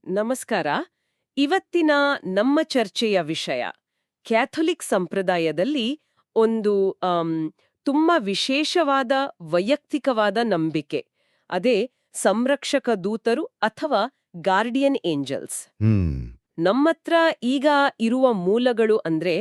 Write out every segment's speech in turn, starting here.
ನಮಸ್ಕಾರ. ಇವತ್ತಿನ ನಮ್ಮ ಚರ್ಚೆಯ ವಿಷಯ ಕ್ಯಾಥೊಲಿಕ್ ಸಂಪ್ರದಾಯದಲ್ಲಿ ಒಂದು ತುಂಬಾ ವಿಶೇಷವಾದ ವೈಯಕ್ತಿಕವಾದ ನಂಬಿಕೆ. ಅದೇ ಸಂರಕ್ಷಕ ದೂತರು ಅಥವಾ ಗಾರ್ಡಿಯನ್ ಏಂಜಲ್ಸ್. ನಮ್ಮತ್ರ ಈಗ ಇರುವ ಮೂಲಗಳು ಅಂದ್ರೆ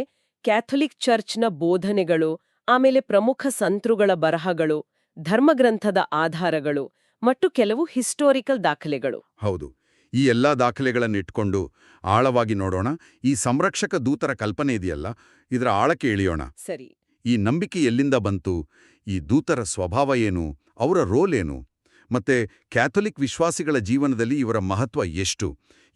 ಕ್ಯಾಥೊಲಿಕ್ ಚರ್ಚ್ನ ಬೋಧನೆಗಳು, ಆಮೇಲೆ ಪ್ರಮುಖ ಸಂತರುಗಳ ಬರಹಗಳು, ಧರ್ಮಗ್ರಂಥದ ಆಧಾರಗಳು ಮತ್ತು ಕೆಲವು ಹಿಸ್ಟೋರಿಕಲ್ ದಾಖಲೆಗಳು. ಹೌದು, ಈ ಎಲ್ಲಾ ದಾಖಲೆಗಳನ್ನಿಟ್ಕೊಂಡು ಆಳವಾಗಿ ನೋಡೋಣ. ಈ ಸಂರಕ್ಷಕ ದೂತರ ಕಲ್ಪನೆ ಇದೆಯಲ್ಲ, ಇದರ ಆಳಕ್ಕೆ ಇಳಿಯೋಣ. ಸರಿ. ಈ ನಂಬಿಕೆ ಎಲ್ಲಿಂದ ಬಂತು, ಈ ದೂತರ ಸ್ವಭಾವ ಏನು, ಅವರ ರೋಲ್ ಏನು, ಮತ್ತೆ ಕ್ಯಾಥೊಲಿಕ್ ವಿಶ್ವಾಸಿಗಳ ಜೀವನದಲ್ಲಿ ಇವರ ಮಹತ್ವ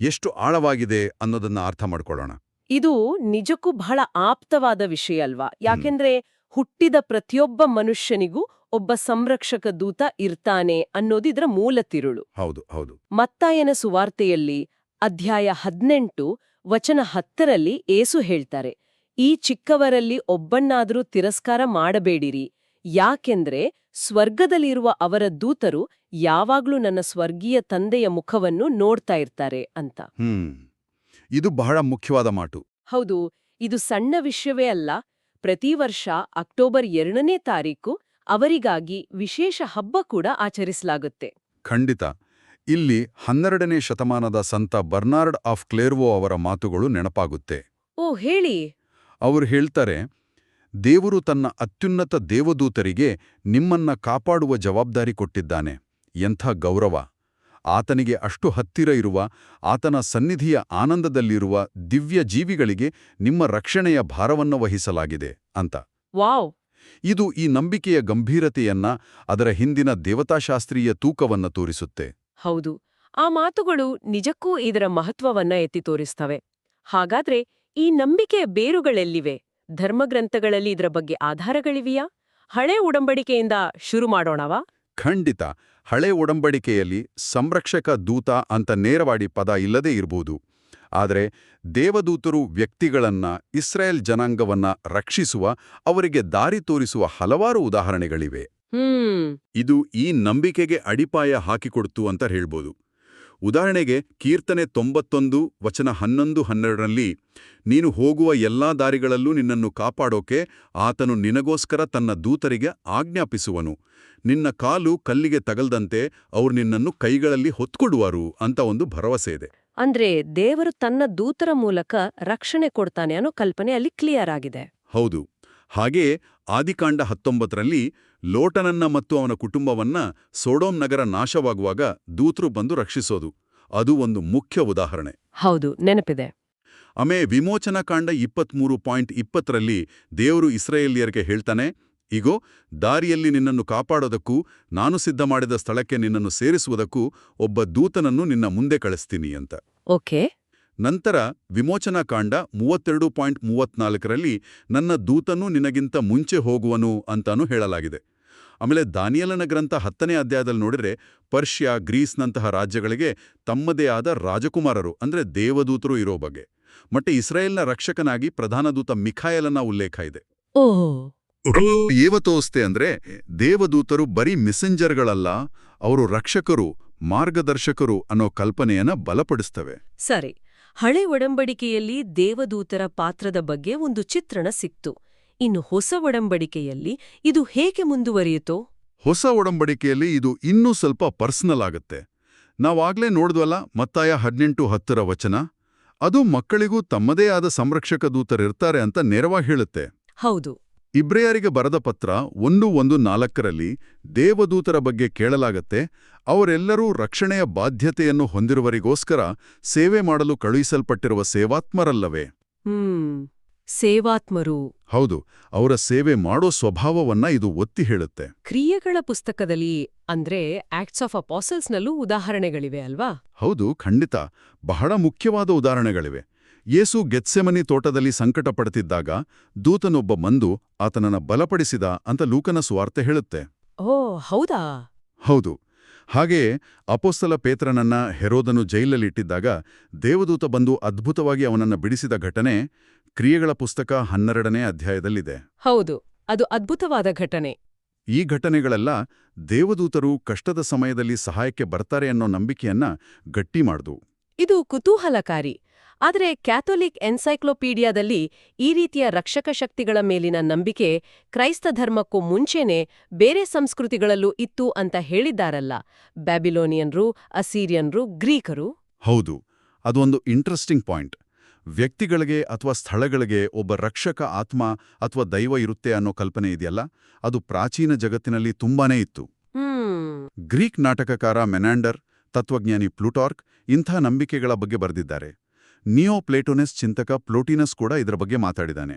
ಎಷ್ಟು ಆಳವಾಗಿದೆ ಅನ್ನೋದನ್ನ ಅರ್ಥ ಮಾಡ್ಕೊಳ್ಳೋಣ. ಇದು ನಿಜಕ್ಕೂ ಬಹಳ ಆಪ್ತವಾದ ವಿಷಯ ಅಲ್ವಾ? ಯಾಕೆಂದ್ರೆ ಹುಟ್ಟಿದ ಪ್ರತಿಯೊಬ್ಬ ಮನುಷ್ಯನಿಗೂ ಒಬ್ಬ ಸಂರಕ್ಷಕ ದೂತ ಇರ್ತಾನೆ ಅನ್ನೋದು ಇದರ ಮೂಲ ತಿರುಳು. ಹೌದು ಹೌದು. ಮತ್ತಾಯನ ಸುವಾರ್ತೆಯಲ್ಲಿ ಅಧ್ಯಾಯ 18 ವಚನ 10ರಲ್ಲಿ ಏಸು ಹೇಳ್ತಾರೆ, ಈ ಚಿಕ್ಕವರಲ್ಲಿ ಒಬ್ಬನ್ನಾದರೂ ತಿರಸ್ಕಾರ ಮಾಡಬೇಡಿರಿ, ಯಾಕೆಂದ್ರೆ ಸ್ವರ್ಗದಲ್ಲಿರುವ ಅವರ ದೂತರು ಯಾವಾಗ್ಲೂ ನನ್ನ ಸ್ವರ್ಗೀಯ ತಂದೆಯ ಮುಖವನ್ನು ನೋಡ್ತಾ ಇರ್ತಾರೆ ಅಂತ. ಇದು ಬಹಳ ಮುಖ್ಯವಾದ ಮಾತು. ಹೌದು, ಇದು ಸಣ್ಣ ವಿಷಯವೇ ಅಲ್ಲ. ಪ್ರತಿ ವರ್ಷ ಅಕ್ಟೋಬರ್ 2ನೇ ತಾರೀಕು ಅವರಿಗಾಗಿ ವಿಶೇಷ ಹಬ್ಬ ಕೂಡ ಆಚರಿಸಲಾಗುತ್ತೆ. ಖಂಡಿತ. ಇಲ್ಲಿ 12ನೇ ಶತಮಾನದ ಸಂತ ಬರ್ನಾರ್ಡ್ ಆಫ್ ಕ್ಲೇರ್ವೋ ಅವರ ಮಾತುಗಳು ನೆನಪಾಗುತ್ತೆ. ಓ, ಹೇಳಿ. ಅವರು ಹೇಳ್ತಾರೆ, ದೇವರು ತನ್ನ ಅತ್ಯುನ್ನತ ದೇವದೂತರಿಗೆ ನಿಮ್ಮನ್ನ ಕಾಪಾಡುವ ಜವಾಬ್ದಾರಿ ಕೊಟ್ಟಿದ್ದಾನೆ. ಎಂಥ ಗೌರವ! ಆತನಿಗೆ ಅಷ್ಟು ಹತ್ತಿರ ಇರುವ, ಆತನ ಸನ್ನಿಧಿಯ ಆನಂದದಲ್ಲಿರುವ ದಿವ್ಯ ಜೀವಿಗಳಿಗೆ ನಿಮ್ಮ ರಕ್ಷಣೆಯ ಭಾರವನ್ನು ವಹಿಸಲಾಗಿದೆ ಅಂತ. ವಾವ್! ಇದು ಈ ನಂಬಿಕೆಯ ಗಂಭೀರತೆಯನ್ನ, ಅದರ ಹಿಂದಿನ ದೇವತಾಶಾಸ್ತ್ರೀಯ ತೂಕವನ್ನ ತೋರಿಸುತ್ತೆ. ಹೌದು, ಆ ಮಾತುಗಳು ನಿಜಕ್ಕೂ ಇದರ ಮಹತ್ವವನ್ನ ಎತ್ತಿ ತೋರಿಸ್ತವೆ. ಹಾಗಾದ್ರೆ ಈ ನಂಬಿಕೆಯ ಬೇರುಗಳೆಲ್ಲಿವೆ? ಧರ್ಮಗ್ರಂಥಗಳಲ್ಲಿ ಇದರ ಬಗ್ಗೆ ಆಧಾರಗಳಿವೆಯಾ? ಹಳೆ ಉಡಂಬಡಿಕೆಯಿಂದ ಶುರು ಮಾಡೋಣವಾ? ಖಂಡಿತ. ಹಳೆ ಒಡಂಬಡಿಕೆಯಲ್ಲಿ ಸಂರಕ್ಷಕ ದೂತ ಅಂತ ನೇರವಾಡಿ ಪದ ಇಲ್ಲದೇ ಇರಬಹುದು. ಆದರೆ ದೇವದೂತರು ವ್ಯಕ್ತಿಗಳನ್ನ, ಇಸ್ರಾಯೇಲ್ ಜನಾಂಗವನ್ನ ರಕ್ಷಿಸುವ, ಅವರಿಗೆ ದಾರಿ ತೋರಿಸುವ ಹಲವಾರು ಉದಾಹರಣೆಗಳಿವೆ. ಇದು ಈ ನಂಬಿಕೆಗೆ ಅಡಿಪಾಯ ಹಾಕಿಕೊಡ್ತು ಅಂತ ಹೇಳ್ಬೋದು. ಉದಾಹರಣೆಗೆ ಕೀರ್ತನೆ 91 ವಚನ 11-12ರಲ್ಲಿ, ನೀನು ಹೋಗುವ ಎಲ್ಲಾ ದಾರಿಗಳಲ್ಲೂ ನಿನ್ನನ್ನು ಕಾಪಾಡೋಕೆ ಆತನು ನಿನಗೋಸ್ಕರ ತನ್ನ ದೂತರಿಗೆ ಆಜ್ಞಾಪಿಸುವನು, ನಿನ್ನ ಕಾಲು ಕಲ್ಲಿಗೆ ತಗಲ್ದಂತೆ ಅವರು ನಿನ್ನನ್ನು ಕೈಗಳಲ್ಲಿ ಹೊತ್ಕೊಡುವರು ಅಂತ ಒಂದು ಭರವಸೆ ಇದೆ. ಅಂದ್ರೆ ದೇವರು ತನ್ನ ದೂತರ ಮೂಲಕ ರಕ್ಷಣೆ ಕೊಡ್ತಾನೆ ಅನ್ನೋ ಕಲ್ಪನೆ ಅಲ್ಲಿ ಕ್ಲಿಯರ್ ಆಗಿದೆ. ಹೌದು. ಹಾಗೆಯೇ ಆದಿಕಾಂಡ 19ರಲ್ಲಿ ಲೋಟನನ್ನ ಮತ್ತು ಅವನ ಕುಟುಂಬವನ್ನ ಸೊಡೋಮ್ ನಗರ ನಾಶವಾಗುವಾಗ ದೂತರು ಬಂದು ರಕ್ಷಿಸೋದು, ಅದು ಒಂದು ಮುಖ್ಯ ಉದಾಹರಣೆ. ಹೌದು, ನೆನಪಿದೆ. ವಿಮೋಚನಕಾಂಡ 23.20ರಲ್ಲಿ ದೇವರು ಇಸ್ರಾಯೇಲ್ಯರಿಗೆ ಹೇಳ್ತಾನೆ, ಇಗೋ, ದಾರಿಯಲ್ಲಿ ನಿನ್ನನ್ನು ಕಾಪಾಡೋದಕ್ಕೂ ನಾನು ಸಿದ್ಧ ಮಾಡಿದ ಸ್ಥಳಕ್ಕೆ ನಿನ್ನನ್ನು ಸೇರಿಸುವುದಕ್ಕೂ ಒಬ್ಬ ದೂತನನ್ನು ನಿನ್ನ ಮುಂದೆ ಕಳಿಸ್ತೀನಿ ಅಂತ. ಓಕೆ. ನಂತರ ವಿಮೋಚನಕಾಂಡ 32.34ರಲ್ಲಿ ನನ್ನ ದೂತನು ನಿನಗಿಂತ ಮುಂಚೆ ಹೋಗುವನು ಅಂತಾನೂ ಹೇಳಲಾಗಿದೆ. ಆಮೇಲೆ ದಾನಿಯೇಲನ ಗ್ರಂಥ 10ನೇ ಅಧ್ಯಾಯದಲ್ಲಿ ನೋಡಿದ್ರೆ ಪರ್ಷಿಯಾ, ಗ್ರೀಸ್ನಂತಹ ರಾಜ್ಯಗಳಿಗೆ ತಮ್ಮದೇ ಆದ ರಾಜಕುಮಾರರು ಅಂದ್ರೆ ದೇವದೂತರು ಇರೋ ಬಗ್ಗೆ. ಮತ್ತೆ ಇಸ್ರಾಯೇಲ್ನ ರಕ್ಷಕನಾಗಿ ಪ್ರಧಾನದೂತ ಮಿಖಾಯಲನ ಉಲ್ಲೇಖ ಇದೆ. ಏವತೋಸ್ತೆ ಅಂದ್ರೆ ದೇವದೂತರು ಬರೀ ಮೆಸೆಂಜರ್ಗಳಲ್ಲ, ಅವರು ರಕ್ಷಕರು, ಮಾರ್ಗದರ್ಶಕರು ಅನ್ನೋ ಕಲ್ಪನೆಯನ್ನ ಬಲಪಡಿಸ್ತವೆ. ಸರಿ. ಹಳೆ ಒಡಂಬಡಿಕೆಯಲ್ಲಿ ದೇವದೂತರ ಪಾತ್ರದ ಬಗ್ಗೆ ಒಂದು ಚಿತ್ರಣ ಸಿಕ್ತು. ಇನ್ನು ಹೊಸ ಒಡಂಬಡಿಕೆಯಲ್ಲಿ ಇದು ಹೇಗೆ ಮುಂದುವರಿಯಿತೋ? ಹೊಸ ಒಡಂಬಡಿಕೆಯಲ್ಲಿ ಇದು ಇನ್ನೂ ಸ್ವಲ್ಪ ಪರ್ಸನಲ್ ಆಗತ್ತೆ. ನಾವಾಗ್ಲೇ ನೋಡಿದ್ವಲ್ಲ ಮತ್ತಾಯ 18:10 ವಚನ, ಅದು ಮಕ್ಕಳಿಗೂ ತಮ್ಮದೇ ಆದ ಸಂರಕ್ಷಕ ದೂತರಿರ್ತಾರೆ ಅಂತ ನೇರವಾಗಿ ಹೇಳುತ್ತೆ. ಹೌದು. ಇಬ್ರಿಯರಿಗೆ ಬರೆದ ಪತ್ರ 1:14ರಲ್ಲಿ ದೇವದೂತರ ಬಗ್ಗೆ ಕೇಳಲಾಗತ್ತೆ, ಅವರೆಲ್ಲರೂ ರಕ್ಷಣೆಯ ಬಾಧ್ಯತೆಯನ್ನು ಹೊಂದಿರುವರಿಗೋಸ್ಕರ ಸೇವೆ ಮಾಡಲು ಕಳುಹಿಸಲ್ಪಟ್ಟಿರುವ ಸೇವಾತ್ಮರಲ್ಲವೇ? ಸೇವಾತ್ಮರು. ಹೌದು, ಅವರ ಸೇವೆ ಮಾಡೋ ಸ್ವಭಾವವನ್ನ ಇದು ಒತ್ತಿ ಹೇಳುತ್ತೆ. ಕ್ರಿಯೆಗಳ ಪುಸ್ತಕದಲ್ಲಿ ಅಂದ್ರೆ ಆಕ್ಟ್ಸ್ ಆಫ್ ಅಪಾಸಲ್ಸ್ನಲ್ಲೂ ಉದಾಹರಣೆಗಳಿವೆ ಅಲ್ವಾ? ಹೌದು, ಖಂಡಿತ. ಬಹಳ ಮುಖ್ಯವಾದ ಉದಾಹರಣೆಗಳಿವೆ. ಯೇಸು ಗೆತ್ಸೆಮನಿ ತೋಟದಲ್ಲಿ ಸಂಕಟ ಪಡುತ್ತಿದ್ದಾಗ ದೂತನೊಬ್ಬ ಬಂದು ಆತನನ್ನ ಬಲಪಡಿಸಿದ ಅಂತ ಲೂಕನ ಸುವಾರ್ತೆ ಹೇಳುತ್ತೆ. ಓ, ಹೌದಾ? ಹೌದು. ಹಾಗೆಯೇ ಅಪೊಸ್ತಲ ಪೇತ್ರನನ್ನ ಹೆರೋದನು ಜೈಲಲ್ಲಿಟ್ಟಿದ್ದಾಗ ದೇವದೂತ ಬಂದು ಅದ್ಭುತವಾಗಿ ಅವನನ್ನ ಬಿಡಿಸಿದ ಘಟನೆ ಕ್ರಿಯೆಗಳ ಪುಸ್ತಕ 12ನೇ ಅಧ್ಯಾಯದಲ್ಲಿದೆ. ಹೌದು, ಅದು ಅದ್ಭುತವಾದ ಘಟನೆ. ಈ ಘಟನೆಗಳೆಲ್ಲ ದೇವದೂತರು ಕಷ್ಟದ ಸಮಯದಲ್ಲಿ ಸಹಾಯಕ್ಕೆ ಬರ್ತಾರೆ ಅನ್ನೋ ನಂಬಿಕೆಯನ್ನ ಗಟ್ಟಿ ಮಾಡ್ದು. ಇದು ಕುತೂಹಲಕಾರಿ. ಆದರೆ ಕ್ಯಾಥೋಲಿಕ್ ಎನ್ಸೈಕ್ಲೋಪೀಡಿಯಾದಲ್ಲಿ ಈ ರೀತಿಯ ರಕ್ಷಕ ಶಕ್ತಿಗಳ ಮೇಲಿನ ನಂಬಿಕೆ ಕ್ರೈಸ್ತ ಧರ್ಮಕ್ಕೂ ಮುಂಚೆನೇ ಬೇರೆ ಸಂಸ್ಕೃತಿಗಳಲ್ಲೂ ಇತ್ತು ಅಂತ ಹೇಳಿದ್ದಾರಲ್ಲ. ಬ್ಯಾಬಿಲೋನಿಯನ್ರು, ಅಸೀರಿಯನ್ರು, ಗ್ರೀಕರು. ಹೌದು, ಅದೊಂದು ಇಂಟ್ರೆಸ್ಟಿಂಗ್ ಪಾಯಿಂಟ್. ವ್ಯಕ್ತಿಗಳಿಗೆ ಅಥವಾ ಸ್ಥಳಗಳಿಗೆ ಒಬ್ಬ ರಕ್ಷಕ ಆತ್ಮ ಅಥವಾ ದೈವ ಇರುತ್ತೆ ಅನ್ನೋ ಕಲ್ಪನೆ ಇದೆಯಲ್ಲ, ಅದು ಪ್ರಾಚೀನ ಜಗತ್ತಿನಲ್ಲಿ ತುಂಬಾನೇ ಇತ್ತು. ಗ್ರೀಕ್ ನಾಟಕಕಾರ ಮೆನಾಂಡರ್, ತತ್ವಜ್ಞಾನಿ ಪ್ಲೂಟಾರ್ಕ್ ಇಂಥ ನಂಬಿಕೆಗಳ ಬಗ್ಗೆ ಬರೆದಿದ್ದಾರೆ. ನಿಯೋ ಪ್ಲೇಟೋನೆಸ್ ಚಿಂತಕ ಪ್ಲೋಟಿನಸ್ ಕೂಡ ಇದರ ಬಗ್ಗೆ ಮಾತಾಡಿದಾನೆ.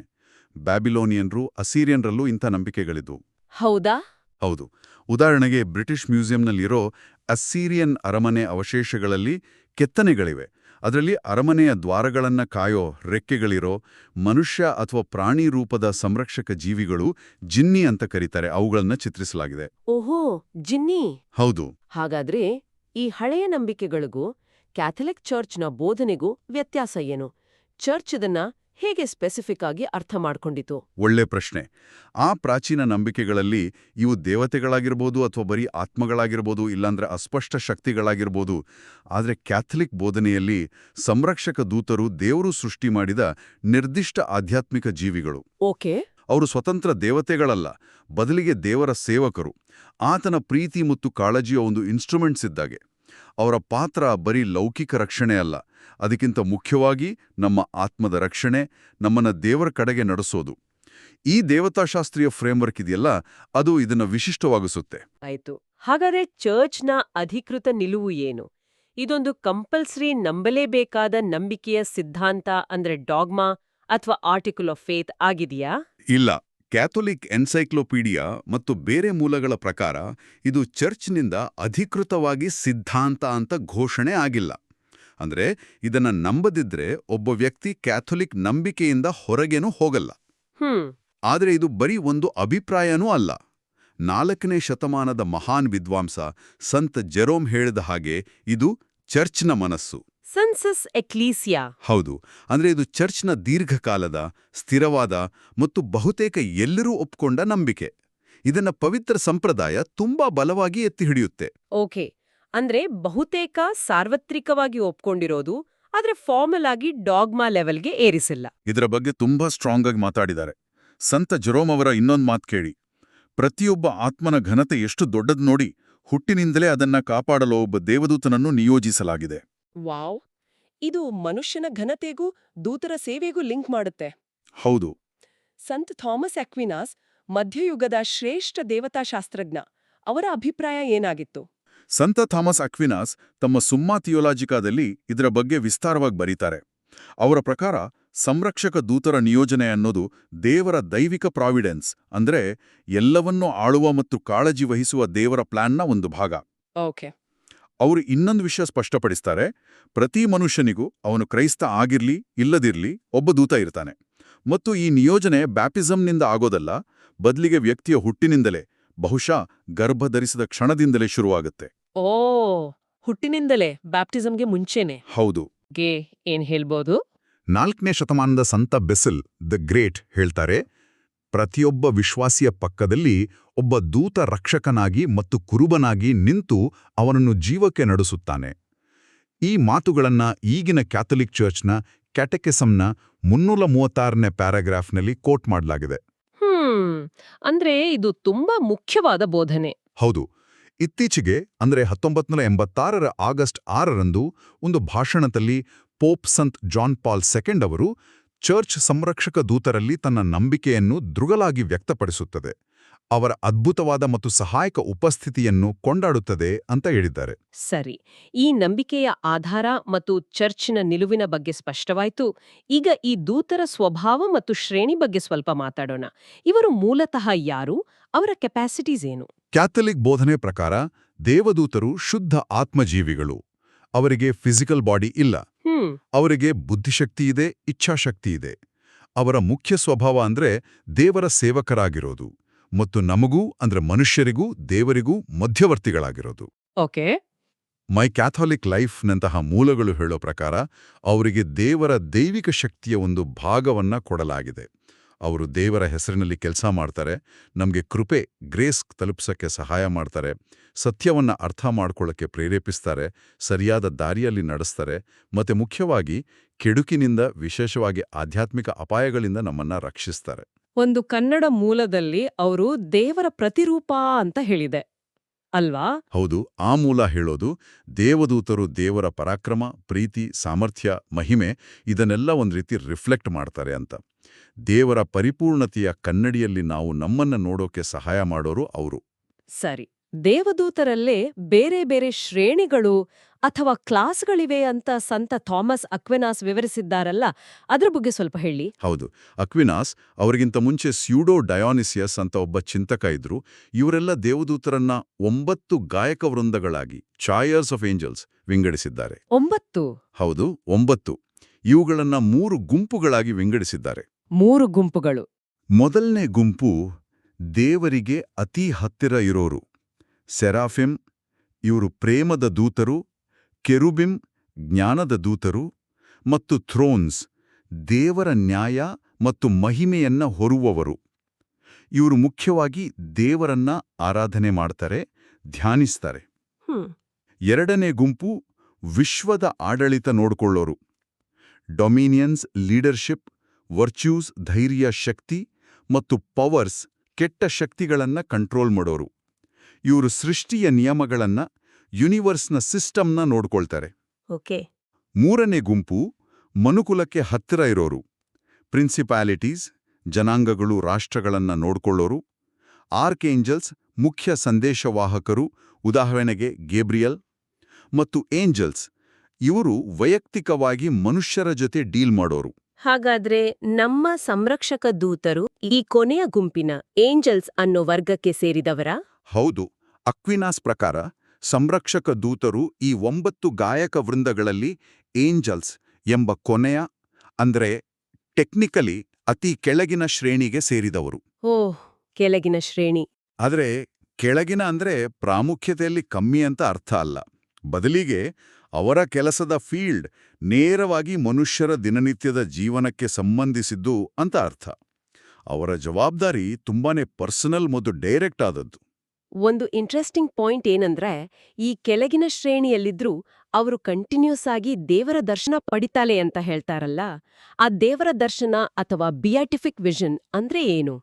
ಬ್ಯಾಬಿಲೋನಿಯನ್ರು, ಅಸೀರಿಯನ್ರಲ್ಲೂ ಇಂಥ ನಂಬಿಕೆಗಳಿದ್ವು. ಹೌದಾ? ಹೌದು. ಉದಾಹರಣೆಗೆ ಬ್ರಿಟಿಷ್ ಮ್ಯೂಸಿಯಂನಲ್ಲಿರೋ ಅಸ್ಸೀರಿಯನ್ ಅರಮನೆ ಅವಶೇಷಗಳಲ್ಲಿ ಕೆತ್ತನೆಗಳಿವೆ. ಅದರಲ್ಲಿ ಅರಮನೆಯ ದ್ವಾರಗಳನ್ನ ಕಾಯೋ ರೆಕ್ಕೆಗಳಿರೋ ಮನುಷ್ಯ ಅಥವಾ ಪ್ರಾಣಿ ರೂಪದ ಸಂರಕ್ಷಕ ಜೀವಿಗಳು, ಜಿನ್ನಿ ಅಂತ ಕರೀತಾರೆ, ಅವುಗಳನ್ನ ಚಿತ್ರಿಸಲಾಗಿದೆ. ಓಹೋ, ಜಿನ್ನಿ. ಹೌದು. ಹಾಗಾದ್ರೆ ಈ ಹಳೆಯ ನಂಬಿಕೆಗಳಿಗೂ ಕ್ಯಾಥಲಿಕ್ ಚರ್ಚ್ನ ಬೋಧನೆಗೂ ವ್ಯತ್ಯಾಸ ಏನು? ಚರ್ಚ್ ಇದನ್ನ ಹೇಗೆ ಸ್ಪೆಸಿಫಿಕ್ ಆಗಿ ಅರ್ಥ ಮಾಡ್ಕೊಂಡಿತು? ಒಳ್ಳೆ ಪ್ರಶ್ನೆ. ಆ ಪ್ರಾಚೀನ ನಂಬಿಕೆಗಳಲ್ಲಿ ಇವು ದೇವತೆಗಳಾಗಿರ್ಬೋದು ಅಥವಾ ಬರೀ ಆತ್ಮಗಳಾಗಿರ್ಬೋದು, ಇಲ್ಲಾಂದ್ರೆ ಅಸ್ಪಷ್ಟ ಶಕ್ತಿಗಳಾಗಿರ್ಬೋದು. ಆದರೆ ಕ್ಯಾಥಲಿಕ್ ಬೋಧನೆಯಲ್ಲಿ ಸಂರಕ್ಷಕ ದೂತರು ದೇವರು ಸೃಷ್ಟಿ ಮಾಡಿದ ನಿರ್ದಿಷ್ಟ ಆಧ್ಯಾತ್ಮಿಕ ಜೀವಿಗಳು. ಓಕೆ. ಅವರು ಸ್ವತಂತ್ರ ದೇವತೆಗಳಲ್ಲ, ಬದಲಿಗೆ ದೇವರ ಸೇವಕರು. ಆತನ ಪ್ರೀತಿ ಮತ್ತು ಕಾಳಜಿಯ ಒಂದು ಇನ್ಸ್ಟ್ರೂಮೆಂಟ್ಸ್ ಇದ್ದಾಗೆ. ಅವರ ಪಾತ್ರ ಬರೀ ಲೌಕಿಕ ರಕ್ಷಣೆ ಅಲ್ಲ, ಅದಕ್ಕಿಂತ ಮುಖ್ಯವಾಗಿ ನಮ್ಮ ಆತ್ಮದ ರಕ್ಷಣೆ, ನಮ್ಮನ್ನ ದೇವರ ಕಡೆಗೆ ನಡೆಸೋದು. ಈ ದೇವತಾಶಾಸ್ತ್ರೀಯ ಫ್ರೇಮ್ವರ್ಕ್ ಇದೆಯಲ್ಲ, ಅದು ಇದನ್ನ ವಿಶಿಷ್ಟವಾಗಿಸುತ್ತೆ. ಆಯ್ತು. ಹಾಗಾದ್ರೆ ಚರ್ಚ್ನ ಅಧಿಕೃತ ನಿಲುವು ಏನು? ಇದೊಂದು ಕಂಪಲ್ಸರಿ ನಂಬಲೇಬೇಕಾದ ನಂಬಿಕೆಯ ಸಿದ್ಧಾಂತ ಅಂದ್ರೆ ಡಾಗ್ಮಾ ಅಥವಾ ಆರ್ಟಿಕಲ್ ಆಫ್ ಫೇತ್ ಆಗಿದೆಯಾ? ಇಲ್ಲ. ಕ್ಯಾಥೋಲಿಕ್ ಎನ್ಸೈಕ್ಲೋಪೀಡಿಯಾ ಮತ್ತು ಬೇರೆ ಮೂಲಗಳ ಪ್ರಕಾರ ಇದು ಚರ್ಚ್ನಿಂದ ಅಧಿಕೃತವಾಗಿ ಸಿದ್ಧಾಂತ ಅಂತ ಘೋಷಣೆ ಆಗಿಲ್ಲ. ಅಂದ್ರೆ ಇದನ್ನ ನಂಬದಿದ್ರೆ ಒಬ್ಬ ವ್ಯಕ್ತಿ ಕ್ಯಾಥೋಲಿಕ್ ನಂಬಿಕೆಯಿಂದ ಹೊರಗೇನೂ ಹೋಗಲ್ಲ. ಆದರೆ ಇದು ಬರೀ ಒಂದು ಅಭಿಪ್ರಾಯನೂ ಅಲ್ಲ. 4ನೇ ಶತಮಾನದ ಮಹಾನ್ ವಿದ್ವಾಂಸ ಸಂತ ಜೆರೋಮ್ ಹೇಳಿದ ಹಾಗೆ ಇದು ಚರ್ಚ್ನ ಮನಸ್ಸು. ಸೆನ್ಸಸ್ ಎಕ್ಲೀಸಿಯಾ. ಹೌದು. ಅಂದ್ರೆ ಇದು ಚರ್ಚ್ನ ದೀರ್ಘಕಾಲದ, ಸ್ಥಿರವಾದ ಮತ್ತು ಬಹುತೇಕ ಎಲ್ಲರೂ ಒಪ್ಕೊಂಡ ನಂಬಿಕೆ. ಇದನ್ನ ಪವಿತ್ರ ಸಂಪ್ರದಾಯ ತುಂಬಾ ಬಲವಾಗಿ ಎತ್ತಿ ಹಿಡಿಯುತ್ತೆ. ಓಕೆ. ಅಂದ್ರೆ ಬಹುತೇಕ ಸಾರ್ವತ್ರಿಕವಾಗಿ ಒಪ್ಕೊಂಡಿರೋದು, ಆದ್ರೆ ಫಾರ್ಮಲ್ ಆಗಿ ಡಾಗ್ಮಾ ಲೆವೆಲ್ಗೆ ಏರಿಸಿಲ್ಲ. ಇದರ ಬಗ್ಗೆ ತುಂಬಾ ಸ್ಟ್ರಾಂಗ್ ಆಗಿ ಮಾತಾಡಿದ್ದಾರೆ. ಸಂತ ಜೆರೋಮ್ ಅವರ ಇನ್ನೊಂದು ಮಾತು ಕೇಳಿ. ಪ್ರತಿಯೊಬ್ಬ ಆತ್ಮನ ಘನತೆ ಎಷ್ಟು ದೊಡ್ಡದು ನೋಡಿ, ಹುಟ್ಟಿನಿಂದಲೇ ಅದನ್ನ ಕಾಪಾಡಲು ಒಬ್ಬ ದೇವದೂತನನ್ನು ನಿಯೋಜಿಸಲಾಗಿದೆ. ವಾವ್, ಇದು ಮನುಷ್ಯನ ಘನತೆಗೂ ದೂತರ ಸೇವೆಗೂ ಲಿಂಕ್ ಮಾಡುತ್ತೆ. ಹೌದು. ಸಂತ ಥಾಮಸ್ ಅಕ್ವಿನಾಸ್ ಮಧ್ಯಯುಗದ ಶ್ರೇಷ್ಠ ದೇವತಾಶಾಸ್ತ್ರಜ್ಞ. ಅವರ ಅಭಿಪ್ರಾಯ ಏನಾಗಿತ್ತು? ಸಂತ ಥಾಮಸ್ ಅಕ್ವಿನಾಸ್ ತಮ್ಮ ಸುಮ್ಮಾ ಥಿಯೋಲಾಜಿಕಾದಲ್ಲಿ ಇದರ ಬಗ್ಗೆ ವಿಸ್ತಾರವಾಗಿ ಬರೀತಾರೆ. ಅವರ ಪ್ರಕಾರ ಸಂರಕ್ಷಕ ದೂತರ ನಿಯೋಜನೆ ಅನ್ನೋದು ದೇವರ ದೈವಿಕ ಪ್ರಾವಿಡೆನ್ಸ್, ಅಂದ್ರೆ ಎಲ್ಲವನ್ನೂ ಆಳುವ ಮತ್ತು ಕಾಳಜಿ ವಹಿಸುವ ದೇವರ ಪ್ಲಾನ್ನ ಒಂದು ಭಾಗ. ಓಕೆ. ಅವರು ಇನ್ನೊಂದು ವಿಷಯ ಸ್ಪಷ್ಟಪಡಿಸ್ತಾರೆ. ಪ್ರತಿ ಮನುಷ್ಯನಿಗೂ, ಅವನು ಕ್ರೈಸ್ತ ಆಗಿರ್ಲಿ ಇಲ್ಲದಿರ್ಲಿ, ಒಬ್ಬ ದೂತ ಇರ್ತಾನೆ. ಮತ್ತು ಈ ನಿಯೋಜನೆ ಬ್ಯಾಪ್ಟಿಸಂನಿಂದ ಆಗೋದಲ್ಲ, ಬದಲಿಗೆ ವ್ಯಕ್ತಿಯ ಹುಟ್ಟಿನಿಂದಲೇ, ಬಹುಶಃ ಗರ್ಭ ಧರಿಸಿದ ಕ್ಷಣದಿಂದಲೇ ಶುರುವಾಗುತ್ತೆ. ಓ, ಹುಟ್ಟಿನಿಂದಲೇ, ಬ್ಯಾಪ್ಟಿಸಂಗೆ ಮುಂಚೆನೆ? ಹೌದು. ಏನ್ ಹೇಳ್ಬೋದು? 4ನೇ ಶತಮಾನದ ಸಂತ ಬೆಸಿಲ್ ದ ಗ್ರೇಟ್ ಹೇಳ್ತಾರೆ, ಪ್ರತಿಯೊಬ್ಬ ವಿಶ್ವಾಸಿಯ ಪಕ್ಕದಲ್ಲಿ ಒಬ್ಬ ದೂತ ರಕ್ಷಕನಾಗಿ ಮತ್ತು ಕುರುಬನಾಗಿ ನಿಂತು ಅವನನ್ನು ಜೀವಕ್ಕೆ ನಡೆಸುತ್ತಾನೆ. ಈ ಮಾತುಗಳನ್ನ ಈಗಿನ ಕ್ಯಾಥೋಲಿಕ್ ಚರ್ಚ್ನ ಕ್ಯಾಟೆಕಿಸಂನ 336ನೇ ಪ್ಯಾರಾಗ್ರಾಫ್ನಲ್ಲಿ ಕೋಟ್ ಮಾಡಲಾಗಿದೆ. ಅಂದ್ರೆ ಇದು ತುಂಬಾ ಮುಖ್ಯವಾದ ಬೋಧನೆ. ಹೌದು. ಇತ್ತೀಚೆಗೆ ಅಂದ್ರೆ 1986ರ ಆಗಸ್ಟ್ 6ರಂದು ಒಂದು ಭಾಷಣದಲ್ಲಿ ಪೋಪ್ ಸಂತ್ ಜಾನ್ ಪಾಲ್ II ಅವರು ಚರ್ಚ್ ಸಂರಕ್ಷಕ ದೂತರಲ್ಲಿ ತನ್ನ ನಂಬಿಕೆಯನ್ನು ದೃಢವಾಗಿ ವ್ಯಕ್ತಪಡಿಸುತ್ತದೆ, ಅವರ ಅದ್ಭುತವಾದ ಮತ್ತು ಸಹಾಯಕ ಉಪಸ್ಥಿತಿಯನ್ನು ಕೊಂಡಾಡುತ್ತದೆ ಅಂತ ಹೇಳಿದ್ದಾರೆ. ಸರಿ, ಈ ನಂಬಿಕೆಯ ಆಧಾರ ಮತ್ತು ಚರ್ಚಿನ ನಿಲುವಿನ ಬಗ್ಗೆ ಸ್ಪಷ್ಟವಾಯ್ತು. ಈಗ ಈ ದೂತರ ಸ್ವಭಾವ ಮತ್ತು ಶ್ರೇಣಿ ಬಗ್ಗೆ ಸ್ವಲ್ಪ ಮಾತಾಡೋಣ. ಇವರು ಮೂಲತಃ ಯಾರು? ಅವರ ಕೆಪಾಸಿಟೀಸ್ ಏನು? ಕ್ಯಾಥಲಿಕ್ ಬೋಧನೆ ಪ್ರಕಾರ ದೇವದೂತರು ಶುದ್ಧ ಆತ್ಮಜೀವಿಗಳು. ಅವರಿಗೆ ಫಿಸಿಕಲ್ ಬಾಡಿ ಇಲ್ಲ. ಅವರಿಗೆ ಬುದ್ಧಿಶಕ್ತಿ ಇದೆ, ಇಚ್ಛಾಶಕ್ತಿ ಇದೆ. ಅವರ ಮುಖ್ಯ ಸ್ವಭಾವ ಅಂದ್ರೆ ದೇವರ ಸೇವಕರಾಗಿರೋದು ಮತ್ತು ನಮಗೂ ಅಂದ್ರೆ ಮನುಷ್ಯರಿಗೂ ದೇವರಿಗೂ ಮಧ್ಯವರ್ತಿಗಳಾಗಿರೋದು. ಓಕೆ. ಮೈ ಕ್ಯಾಥೋಲಿಕ್ ಲೈಫ್ನಂತಹ ಮೂಲಗಳು ಹೇಳೋ ಪ್ರಕಾರ ಅವರಿಗೆ ದೇವರ ದೈವಿಕ ಶಕ್ತಿಯ ಒಂದು ಭಾಗವನ್ನ ಕೊಡಲಾಗಿದೆ. ಅವರು ದೇವರ ಹೆಸರಿನಲ್ಲಿ ಕೆಲಸ ಮಾಡ್ತಾರೆ, ನಮಗೆ ಕೃಪೆ ಗ್ರೇಸ್ ತಲುಪ್ಸಕ್ಕೆ ಸಹಾಯ ಮಾಡ್ತಾರೆ, ಸತ್ಯವನ್ನ ಅರ್ಥ ಮಾಡ್ಕೊಳ್ಳಕ್ಕೆ ಪ್ರೇರೇಪಿಸ್ತಾರೆ, ಸರಿಯಾದ ದಾರಿಯಲ್ಲಿ ನಡೆಸ್ತಾರೆ, ಮತ್ತೆ ಮುಖ್ಯವಾಗಿ ಕೆಡುಕಿನಿಂದ, ವಿಶೇಷವಾಗಿ ಆಧ್ಯಾತ್ಮಿಕ ಅಪಾಯಗಳಿಂದ ನಮ್ಮನ್ನ ರಕ್ಷಿಸ್ತಾರೆ. ಒಂದು ಕನ್ನಡ ಮೂಲದಲ್ಲಿ ಅವರು ದೇವರ ಪ್ರತಿರೂಪ ಅಂತ ಹೇಳಿದೆ ಅಲ್ವಾ? ಹೌದು, ಆ ಮೂಲ ಹೇಳೋದು ದೇವದೂತರು ದೇವರ ಪರಾಕ್ರಮ, ಪ್ರೀತಿ, ಸಾಮರ್ಥ್ಯ, ಮಹಿಮೆ ಇದನ್ನೆಲ್ಲ ಒಂದ್ ರೀತಿ ರಿಫ್ಲೆಕ್ಟ್ ಮಾಡ್ತಾರೆ ಅಂತ. ದೇವರ ಪರಿಪೂರ್ಣತೆಯ ಕನ್ನಡಿಯಲ್ಲಿ ನಾವು ನಮ್ಮನ್ನ ನೋಡೋಕೆ ಸಹಾಯ ಮಾಡೋರು ಅವರು. ಸರಿ, ದೇವದೂತರಲ್ಲೇ ಬೇರೆ ಬೇರೆ ಶ್ರೇಣಿಗಳು ಅಥವಾ ಕ್ಲಾಸ್ಗಳಿವೆ ಅಂತ ಸಂತ ಥಾಮಸ್ ಅಕ್ವಿನಾಸ್ ವಿವರಿಸಿದ್ದಾರಲ್ಲ, ಅದ್ರ ಬಗ್ಗೆ ಸ್ವಲ್ಪ ಹೇಳಿ. ಹೌದು, ಅಕ್ವಿನಾಸ್ ಅವರಿಗಿಂತ ಮುಂಚೆ ಸ್ಯೂಡೋ ಡಯಾನಿಸಿಯಸ್ ಅಂತ ಒಬ್ಬ ಚಿಂತಕ ಇದ್ರು. ಇವರೆಲ್ಲ ದೇವದೂತರನ್ನ 9 ಗಾಯಕ ವೃಂದಗಳಾಗಿ, ಚಾಯರ್ಸ್ ಆಫ್ ಏಂಜಲ್ಸ್, ವಿಂಗಡಿಸಿದ್ದಾರೆ. 9? ಹೌದು, 9. ಇವುಗಳನ್ನ 3 ಗುಂಪುಗಳಾಗಿ ವಿಂಗಡಿಸಿದ್ದಾರೆ. 3 ಗುಂಪುಗಳು. ಮೊದಲನೇ ಗುಂಪು ದೇವರಿಗೆ ಅತಿ ಹತ್ತಿರ ಇರೋರು, ಸೆರಾಫಿಮ್. ಇವರು ಪ್ರೇಮದ ದೂತರು. ಕೆರುಬಿಮ್ ಜ್ಞಾನದ ದೂತರು. ಮತ್ತು ಥ್ರೋನ್ಸ್ ದೇವರ ನ್ಯಾಯ ಮತ್ತು ಮಹಿಮೆಯನ್ನ ಹೊರುವವರು. ಇವರು ಮುಖ್ಯವಾಗಿ ದೇವರನ್ನ ಆರಾಧನೆ ಮಾಡ್ತಾರೆ, ಧ್ಯಾನಿಸ್ತಾರೆ. ಎರಡನೇ ಗುಂಪು ವಿಶ್ವದ ಆಡಳಿತ ನೋಡ್ಕೊಳ್ಳೋರು, ಡೊಮಿನಿಯನ್ಸ್, ಲೀಡರ್ಶಿಪ್, ವರ್ಚ್ಯೂಸ್, ಧೈರ್ಯ, ಶಕ್ತಿ ಮತ್ತು ಪವರ್ಸ್, ಕೆಟ್ಟ ಶಕ್ತಿಗಳನ್ನ ಕಂಟ್ರೋಲ್ ಮಾಡೋರು. ಇವರು ಸೃಷ್ಟಿಯ ನಿಯಮಗಳನ್ನ, ಯೂನಿವರ್ಸ್ನ ಸಿಸ್ಟಮ್ನ ನೋಡ್ಕೊಳ್ತಾರೆ. ಓಕೆ. ಮೂರನೇ ಗುಂಪು ಮನುಕುಲಕ್ಕೆ ಹತ್ತಿರ ಇರೋರು, ಪ್ರಿನ್ಸಿಪಾಲಿಟೀಸ್, ಜನಾಂಗಗಳು, ರಾಷ್ಟ್ರಗಳನ್ನ ನೋಡ್ಕೊಳ್ಳೋರು. ಆರ್ಕ್ಏಂಜಲ್ಸ್ ಮುಖ್ಯ ಸಂದೇಶವಾಹಕರು, ಉದಾಹರಣೆಗೆ ಗೇಬ್ರಿಯಲ್. ಮತ್ತು ಏಂಜಲ್ಸ್ ಇವರು ವೈಯಕ್ತಿಕವಾಗಿ ಮನುಷ್ಯರ ಜೊತೆ ಡೀಲ್ ಮಾಡೋರು. ಹಾಗಾದ್ರೆ ನಮ್ಮ ಸಂರಕ್ಷಕ ದೂತರು ಈ ಕೊನೆಯ ಗುಂಪಿನ ಏಂಜಲ್ಸ್ ಅನ್ನೋ ವರ್ಗಕ್ಕೆ ಸೇರಿದವರ? ಹೌದು, ಅಕ್ವಿನಾಸ್ ಪ್ರಕಾರ ಸಂರಕ್ಷಕ ದೂತರು ಈ 9 ಗಾಯಕ ವೃಂದಗಳಲ್ಲಿ ಏಂಜಲ್ಸ್ ಎಂಬ ಕೊನೆಯ, ಅಂದ್ರೆ ಟೆಕ್ನಿಕಲಿ ಅತಿ ಕೆಳಗಿನ ಶ್ರೇಣಿಗೆ ಸೇರಿದವರು. ಓಹ್, ಕೆಳಗಿನ ಶ್ರೇಣಿ. ಆದರೆ ಕೆಳಗಿನ ಅಂದ್ರೆ ಪ್ರಾಮುಖ್ಯತೆಯಲ್ಲಿ ಕಮ್ಮಿ ಅಂತ ಅರ್ಥ ಅಲ್ಲ. ಬದಲಿಗೆ ಅವರ ಕೆಲಸದ ಫೀಲ್ಡ್ ನೇರವಾಗಿ ಮನುಷ್ಯರ ದಿನನಿತ್ಯದ ಜೀವನಕ್ಕೆ ಸಂಬಂಧಿಸಿದ್ದು ಅಂತ ಅರ್ಥ. ಅವರ ಜವಾಬ್ದಾರಿ ತುಂಬಾನೇ ಪರ್ಸನಲ್ ಮತ್ತು ಡೈರೆಕ್ಟ್ ಆದದ್ದು. ಒಂದು ಇಂಟ್ರೆಸ್ಟಿಂಗ್ ಪಾಯಿಂಟ್ ಏನಂದ್ರೆ, ಈ ಕೆಳಗಿನ ಶ್ರೇಣಿಯಲ್ಲಿದ್ರೂ ಅವರು ಕಂಟಿನ್ಯೂಸ್ ಆಗಿ ದೇವರ ದರ್ಶನ ಪಡಿತಾಲೆ ಅಂತ ಹೇಳ್ತಾರಲ್ಲ, ಆ ದೇವರ ದರ್ಶನ ಅಥವಾ ಬಿಯಾಟಿಫಿಕ್ ವಿಷನ್ ಅಂದ್ರೆ ಏನು?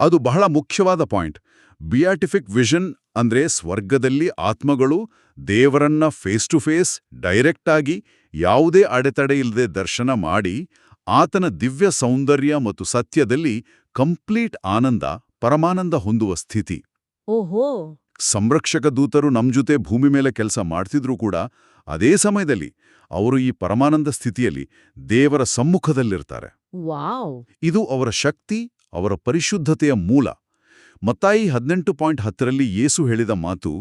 ಅದು ಬಹಳ ಮುಖ್ಯವಾದ ಪಾಯಿಂಟ್. ಬಿಯಾಟಿಫಿಕ್ ವಿಷನ್ ಅಂದ್ರೆ ಸ್ವರ್ಗದಲ್ಲಿ ಆತ್ಮಗಳು ದೇವರನ್ನ ಫೇಸ್ ಟು ಫೇಸ್, ಡೈರೆಕ್ಟ್ ಆಗಿ, ಯಾವುದೇ ಅಡೆತಡೆ ಇಲ್ಲದೆ ದರ್ಶನ ಮಾಡಿ ಆತನ ದಿವ್ಯ ಸೌಂದರ್ಯ ಮತ್ತು ಸತ್ಯದಲ್ಲಿ ಕಂಪ್ಲೀಟ್ ಆನಂದ, ಪರಮಾನಂದ ಹೊಂದುವ ಸ್ಥಿತಿ. ಓಹೋ. ಸಂರಕ್ಷಕ ದೂತರು ನಮ್ ಜೊತೆ ಭೂಮಿ ಮೇಲೆ ಕೆಲಸ ಮಾಡ್ತಿದ್ರೂ ಕೂಡ ಅದೇ ಸಮಯದಲ್ಲಿ ಅವರು ಈ ಪರಮಾನಂದ ಸ್ಥಿತಿಯಲ್ಲಿ ದೇವರ ಸಮ್ಮುಖದಲ್ಲಿರ್ತಾರೆ. ವಾವ್. ಇದು ಅವರ ಶಕ್ತಿ, ಅವರ ಪರಿಶುದ್ಧತೆಯ ಮೂಲ. ಮತ್ತಾಯಿ 18:10ರಲ್ಲಿ ಯೇಸು ಹೇಳಿದ ಮಾತು,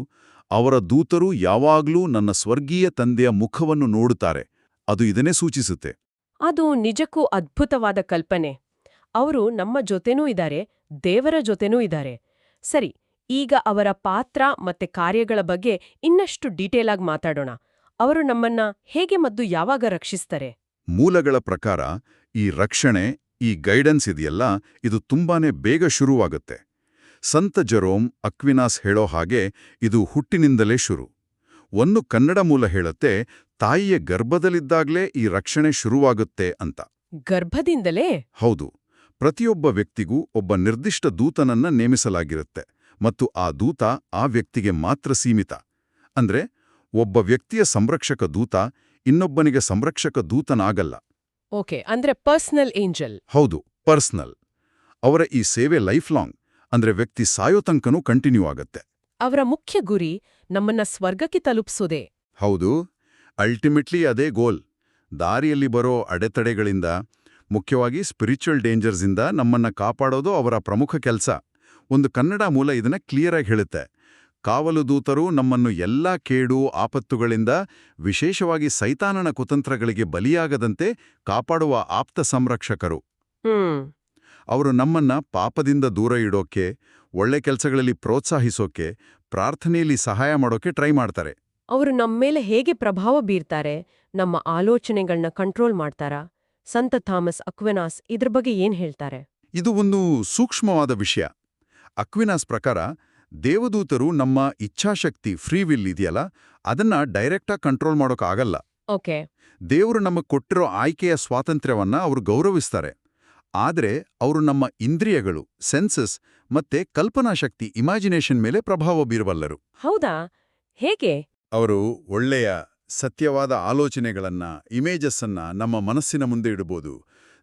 ಅವರ ದೂತರು ಯಾವಾಗ್ಲೂ ನನ್ನ ಸ್ವರ್ಗೀಯ ತಂದೆಯ ಮುಖವನ್ನು ನೋಡುತ್ತಾರೆ, ಅದು ಇದನ್ನೇ ಸೂಚಿಸುತ್ತೆ. ಅದು ನಿಜಕ್ಕೂ ಅದ್ಭುತವಾದ ಕಲ್ಪನೆ. ಅವರು ನಮ್ಮ ಜೊತೆನೂ ಇದ್ದಾರೆ, ದೇವರ ಜೊತೆನೂ ಇದ್ದಾರೆ. ಸರಿ, ಈಗ ಅವರ ಪಾತ್ರ ಮತ್ತೆ ಕಾರ್ಯಗಳ ಬಗ್ಗೆ ಇನ್ನಷ್ಟು ಡೀಟೇಲ್ ಆಗಿ ಮಾತಾಡೋಣ. ಅವರು ನಮ್ಮನ್ನ ಹೇಗೆ ಮತ್ತು ಯಾವಾಗ ರಕ್ಷಿಸ್ತಾರೆ? ಮೂಲಗಳ ಪ್ರಕಾರ ಈ ರಕ್ಷಣೆ, ಈ ಗೈಡೆನ್ಸ್ ಇದೆಯಲ್ಲ, ಇದು ತುಂಬಾನೇ ಬೇಗ ಶುರುವಾಗುತ್ತೆ. ಸಂತ ಜೆರೋಮ್ ಅಕ್ವಿನಾಸ್ ಹೇಳೋ ಹಾಗೆ ಇದು ಹುಟ್ಟಿನಿಂದಲೇ ಶುರು. ಒಂದು ಕನ್ನಡ ಮೂಲ ಹೇಳುತ್ತೆ, ತಾಯಿಯ ಗರ್ಭದಲ್ಲಿದ್ದಾಗ್ಲೇ ಈ ರಕ್ಷಣೆ ಶುರುವಾಗುತ್ತೆ ಅಂತ. ಗರ್ಭದಿಂದಲೇ? ಹೌದು. ಪ್ರತಿಯೊಬ್ಬ ವ್ಯಕ್ತಿಗೂ ಒಬ್ಬ ನಿರ್ದಿಷ್ಟ ದೂತನನ್ನ ನೇಮಿಸಲಾಗಿರುತ್ತೆ, ಮತ್ತು ಆ ದೂತ ಆ ವ್ಯಕ್ತಿಗೆ ಮಾತ್ರ ಸೀಮಿತ. ಅಂದ್ರೆ ಒಬ್ಬ ವ್ಯಕ್ತಿಯ ಸಂರಕ್ಷಕ ದೂತ ಇನ್ನೊಬ್ಬನಿಗೆ ಸಂರಕ್ಷಕ ದೂತನಾಗಲ್ಲ. ಓಕೆ, ಅಂದ್ರೆ ಪರ್ಸನಲ್ ಏಂಜಲ್. ಹೌದು, ಪರ್ಸನಲ್. ಅವರ ಈ ಸೇವೆ ಲೈಫ್ ಲಾಂಗ್, ಅಂದ್ರೆ ವ್ಯಕ್ತಿ ಸಾಯೋ ತನಕನೂ ಕಂಟಿನ್ಯೂ ಆಗತ್ತೆ. ಅವರ ಮುಖ್ಯ ಗುರಿ ನಮ್ಮನ್ನ ಸ್ವರ್ಗಕ್ಕೆ ತಲುಪಿಸೋದೇ. ಹೌದು, ಅಲ್ಟಿಮೇಟ್ಲಿ ಅದೇ ಗೋಲ್. ದಾರಿಯಲ್ಲಿ ಬರೋ ಅಡೆತಡೆಗಳಿಂದ, ಮುಖ್ಯವಾಗಿ ಸ್ಪಿರಿಚುವಲ್ ಡೇಂಜರ್ಸಿಂದ ನಮ್ಮನ್ನ ಕಾಪಾಡೋದು ಅವರ ಪ್ರಮುಖ ಕೆಲಸ. ಒಂದು ಕನ್ನಡ ಮೂಲ ಇದನ್ನ ಕ್ಲಿಯರ್ ಆಗಿ ಹೇಳುತ್ತೆ, ಕಾವಲು ದೂತರು ನಮ್ಮನ್ನು ಎಲ್ಲಾ ಕೇಡು, ಆಪತ್ತುಗಳಿಂದ, ವಿಶೇಷವಾಗಿ ಸೈತಾನನ ಕುತಂತ್ರಗಳಿಗೆ ಬಲಿಯಾಗದಂತೆ ಕಾಪಾಡುವ ಆಪ್ತ ಸಂರಕ್ಷಕರು. ಅವರು ನಮ್ಮನ್ನ ಪಾಪದಿಂದ ದೂರ ಇಡೋಕೆ, ಒಳ್ಳೆ ಕೆಲಸಗಳಲ್ಲಿ ಪ್ರೋತ್ಸಾಹಿಸೋಕೆ, ಪ್ರಾರ್ಥನೆಯಲ್ಲಿ ಸಹಾಯ ಮಾಡೋಕೆ ಟ್ರೈ ಮಾಡ್ತಾರೆ. ಅವರು ನಮ್ಮೇಲೆ ಹೇಗೆ ಪ್ರಭಾವ ಬೀರ್ತಾರೆ? ನಮ್ಮ ಆಲೋಚನೆಗಳನ್ನ ಕಂಟ್ರೋಲ್ ಮಾಡ್ತಾರಾ? ಸಂತ ಥಾಮಸ್ ಅಕ್ವೆನಾಸ್ ಇದ್ರ ಬಗ್ಗೆ ಏನ್ ಹೇಳ್ತಾರೆ? ಇದು ಒಂದು ಸೂಕ್ಷ್ಮವಾದ ವಿಷಯ. ಅಕ್ವಿನಾಸ್ ಪ್ರಕಾರ ದೇವದೂತರು ನಮ್ಮ ಇಚ್ಛಾಶಕ್ತಿ ಫ್ರೀ ವಿಲ್ ಇದೆಯಲ್ಲ, ಅದನ್ನ ಡೈರೆಕ್ಟಾಗಿ ಕಂಟ್ರೋಲ್ ಮಾಡೋಕ್ಕಾಗಲ್ಲ. ಓಕೆ. ದೇವರು ನಮಗೆ ಕೊಟ್ಟಿರೋ ಆಯ್ಕೆಯ ಸ್ವಾತಂತ್ರ್ಯವನ್ನ ಅವರು ಗೌರವಿಸ್ತಾರೆ. ಆದರೆ ಅವರು ನಮ್ಮ ಇಂದ್ರಿಯಗಳು, ಸೆನ್ಸಸ್ ಮತ್ತೆ ಕಲ್ಪನಾಶಕ್ತಿ, ಇಮ್ಯಾಜಿನೇಷನ್ ಮೇಲೆ ಪ್ರಭಾವ ಬೀರಬಲ್ಲರು. ಹೌದಾ? ಹೇಗೆ? ಅವರು ಒಳ್ಳೆಯ ಸತ್ಯವಾದ ಆಲೋಚನೆಗಳನ್ನ, ಇಮೇಜಸ್ ಅನ್ನ ನಮ್ಮ ಮನಸ್ಸಿನ ಮುಂದೆ ಇಡಬಹುದು.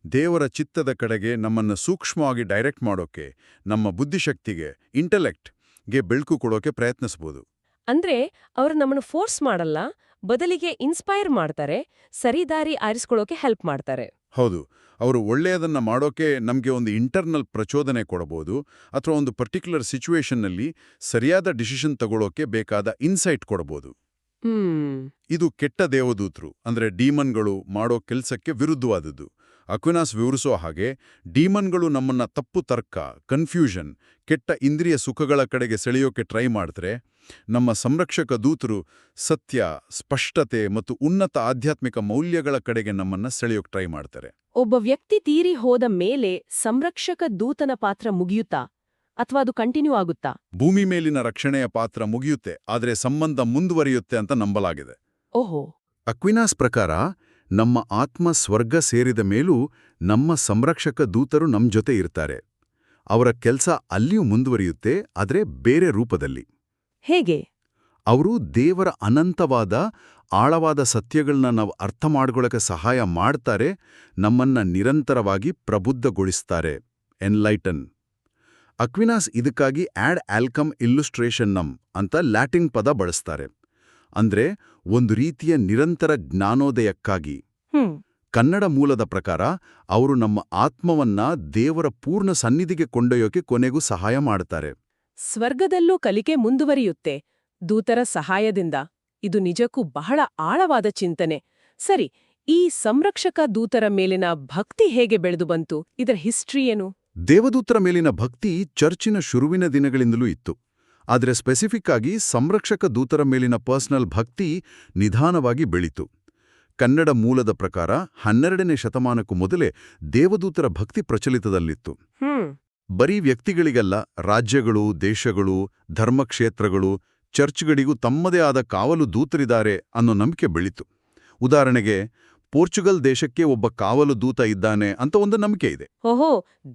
ದೇವರ ಚಿತ್ತದ ಕಡೆಗೆ ನಮ್ಮನ್ನು ಸೂಕ್ಷ್ಮವಾಗಿ ಡೈರೆಕ್ಟ್ ಮಾಡೋಕೆ, ನಮ್ಮ ಬುದ್ಧಿಶಕ್ತಿಗೆ, ಇಂಟೆಲೆಕ್ಟ್ಗೆ ಬೆಳಕು ಕೊಡೋಕೆ ಪ್ರಯತ್ನಿಸಬಹುದು. ಅಂದ್ರೆ ಅವರು ನಮ್ಮನ್ನು ಫೋರ್ಸ್ ಮಾಡಲ್ಲ, ಬದಲಿಗೆ ಇನ್ಸ್ಪೈರ್ ಮಾಡ್ತಾರೆ, ಸರಿದಾರಿ ಆರಿಸ್ಕೊಳ್ಳೋಕೆ ಹೆಲ್ಪ್ ಮಾಡ್ತಾರೆ. ಹೌದು, ಅವರು ಒಳ್ಳೆಯದನ್ನ ಮಾಡೋಕೆ ನಮಗೆ ಒಂದು ಇಂಟರ್ನಲ್ ಪ್ರಚೋದನೆ ಕೊಡಬಹುದು, ಅಥವಾ ಒಂದು ಪರ್ಟಿಕ್ಯುಲರ್ ಸಿಚುವೇಶನ್ನಲ್ಲಿ ಸರಿಯಾದ ಡಿಸಿಷನ್ ತಗೊಳ್ಳೋಕೆ ಬೇಕಾದ ಇನ್ಸೈಟ್ ಕೊಡಬಹುದು. ಇದು ಕೆಟ್ಟ ದೇವದೂತರು ಅಂದ್ರೆ ಡೀಮನ್ಗಳು ಮಾಡೋ ಕೆಲ್ಸಕ್ಕೆ ವಿರುದ್ಧವಾದದ್ದು. ಅಕ್ವಿನಾಸ್ ವಿವರಿಸೋ ಹಾಗೆ ಡೀಮನ್ಗಳು ನಮ್ಮನ್ನ ತಪ್ಪು ತರ್ಕ, ಕನ್ಫ್ಯೂಷನ್, ಕೆಟ್ಟ ಇಂದ್ರಿಯ ಸುಖಗಳ ಕಡೆಗೆ ಸೆಳೆಯೋಕೆ ಟ್ರೈ ಮಾಡ್ತಾರೆ. ನಮ್ಮ ಸಂರಕ್ಷಕ ದೂತರು ಸತ್ಯ, ಸ್ಪಷ್ಟತೆ ಮತ್ತು ಉನ್ನತ ಆಧ್ಯಾತ್ಮಿಕ ಮೌಲ್ಯಗಳ ಕಡೆಗೆ ನಮ್ಮನ್ನ ಸೆಳೆಯೋಕೆ ಟ್ರೈ ಮಾಡ್ತಾರೆ. ಒಬ್ಬ ವ್ಯಕ್ತಿ ತೀರಿ ಹೋದ ಮೇಲೆ ಸಂರಕ್ಷಕ ದೂತನ ಪಾತ್ರ ಮುಗಿಯುತ್ತಾ ಅಥವಾ ಅದು ಕಂಟಿನ್ಯೂ ಆಗುತ್ತಾ? ಭೂಮಿ ಮೇಲಿನ ರಕ್ಷಣೆಯ ಪಾತ್ರ ಮುಗಿಯುತ್ತೆ, ಆದರೆ ಸಂಬಂಧ ಮುಂದುವರಿಯುತ್ತೆ ಅಂತ ನಂಬಲಾಗಿದೆ. ಓಹೋ. ಅಕ್ವಿನಾಸ್ ಪ್ರಕಾರ ನಮ್ಮ ಆತ್ಮ ಸ್ವರ್ಗ ಸೇರಿದ ಮೇಲೂ ನಮ್ಮ ಸಂರಕ್ಷಕ ದೂತರು ನಮ್ ಜೊತೆ ಇರ್ತಾರೆ. ಅವರ ಕೆಲಸ ಅಲ್ಲಿಯೂ ಮುಂದುವರಿಯುತ್ತೆ, ಆದರೆ ಬೇರೆ ರೂಪದಲ್ಲಿ. ಹೇಗೆ? ಅವರು ದೇವರ ಅನಂತವಾದ ಆಳವಾದ ಸತ್ಯಗಳನ್ನ ನಾವು ಅರ್ಥ ಮಾಡ್ಕೊಳ್ಳೋಕೆ ಸಹಾಯ ಮಾಡ್ತಾರೆ, ನಮ್ಮನ್ನ ನಿರಂತರವಾಗಿ ಪ್ರಬುದ್ಧಗೊಳಿಸ್ತಾರೆ, ಎನ್ಲೈಟನ್. ಅಕ್ವಿನಾಸ್ ಇದಕ್ಕಾಗಿ ಆಡ್ ಆಲ್ಕಮ್ ಇಲ್ಲುಸ್ಟ್ರೇಷನ್ನಮ್ ಅಂತ ಲ್ಯಾಟಿನ್ ಪದ ಬಳಸ್ತಾರೆ. ಅಂದ್ರೆ ಒಂದು ರೀತಿಯ ನಿರಂತರ ಜ್ಞಾನೋದಯಕ್ಕಾಗಿ. ಕನ್ನಡ ಮೂಲದ ಪ್ರಕಾರ ಅವರು ನಮ್ಮ ಆತ್ಮವನ್ನ ದೇವರ ಪೂರ್ಣ ಸನ್ನಿಧಿಗೆ ಕೊಂಡೊಯ್ಯೋಕೆ ಕೊನೆಗೂ ಸಹಾಯ ಮಾಡ್ತಾರೆ. ಸ್ವರ್ಗದಲ್ಲೂ ಕಲಿಕೆ ಮುಂದುವರಿಯುತ್ತೆ ದೂತರ ಸಹಾಯದಿಂದ. ಇದು ನಿಜಕ್ಕೂ ಬಹಳ ಆಳವಾದ ಚಿಂತನೆ. ಸರಿ, ಈ ಸಂರಕ್ಷಕ ದೂತರ ಮೇಲಿನ ಭಕ್ತಿ ಹೇಗೆ ಬೆಳೆದು ಬಂತು? ಇದರ ಹಿಸ್ಟ್ರಿ ಏನು? ದೇವದೂತರ ಮೇಲಿನ ಭಕ್ತಿ ಚರ್ಚಿನ ಶುರುವಿನ ದಿನಗಳಿಂದಲೂ ಇತ್ತು. ಆದರೆ ಸ್ಪೆಸಿಫಿಕ್ ಆಗಿ ಸಂರಕ್ಷಕ ದೂತರ ಮೇಲಿನ ಪರ್ಸನಲ್ ಭಕ್ತಿ ನಿಧಾನವಾಗಿ ಬೆಳೀತು. ಕನ್ನಡ ಮೂಲದ ಪ್ರಕಾರ 12ನೇ ಶತಮಾನಕ್ಕೂ ಮೊದಲೇ ದೇವದೂತರ ಭಕ್ತಿ ಪ್ರಚಲಿತದಲ್ಲಿತ್ತು. ಬರೀ ವ್ಯಕ್ತಿಗಳಿಗಲ್ಲ, ರಾಜ್ಯಗಳು, ದೇಶಗಳು, ಧರ್ಮಕ್ಷೇತ್ರಗಳು, ಚರ್ಚ್ಗಳಿಗೂ ತಮ್ಮದೇ ಆದ ಕಾವಲು ದೂತರಿದ್ದಾರೆ ಅನ್ನೋ ನಂಬಿಕೆ ಬೆಳೀತು. ಉದಾಹರಣೆಗೆ, ಪೋರ್ಚುಗಲ್ ದೇಶಕ್ಕೆ ಒಬ್ಬ ಕಾವಲು ದೂತ ಇದ್ದಾನೆ ಅಂತ ಒಂದು ನಂಬಿಕೆ ಇದೆ. ಓಹೋ,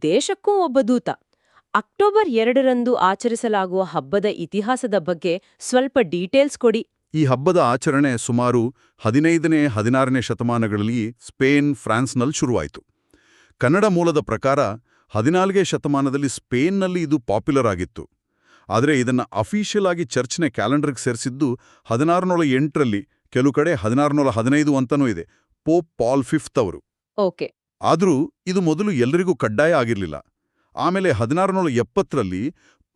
ದೇಶಕ್ಕೂ ಒಬ್ಬ ದೂತ. ಅಕ್ಟೋಬರ್ 2ರಂದು ಆಚರಿಸಲಾಗುವ ಹಬ್ಬದ ಇತಿಹಾಸದ ಬಗ್ಗೆ ಸ್ವಲ್ಪ ಡೀಟೇಲ್ಸ್ ಕೊಡಿ. ಈ ಹಬ್ಬದ ಆಚರಣೆ ಸುಮಾರು 15ನೇ 16ನೇ ಶತಮಾನಗಳಲ್ಲಿ ಸ್ಪೇನ್, ಫ್ರಾನ್ಸ್ನಲ್ಲಿ ಶುರುವಾಯಿತು. ಕನ್ನಡ ಮೂಲದ ಪ್ರಕಾರ 14ನೇ ಶತಮಾನದಲ್ಲಿ ಸ್ಪೇನ್ನಲ್ಲಿ ಇದು ಪಾಪ್ಯುಲರ್ ಆಗಿತ್ತು. ಆದರೆ ಇದನ್ನ ಅಫಿಷಿಯಲ್ ಆಗಿ ಚರ್ಚ್ನ ಕ್ಯಾಲೆಂಡರ್ಗೆ ಸೇರಿಸಿದ್ದು 1608ರಲ್ಲಿ, ಕೆಲವು ಕಡೆ 1615 ಅಂತನೂ ಇದೆ, ಪೋಪ್ ಪಾಲ್ V ಅವರು. ಓಕೆ. ಆದರೂ ಇದು ಮೊದಲು ಎಲ್ಲರಿಗೂ ಕಡ್ಡಾಯ ಆಗಿರಲಿಲ್ಲ. ಆಮೇಲೆ 1670ರಲ್ಲಿ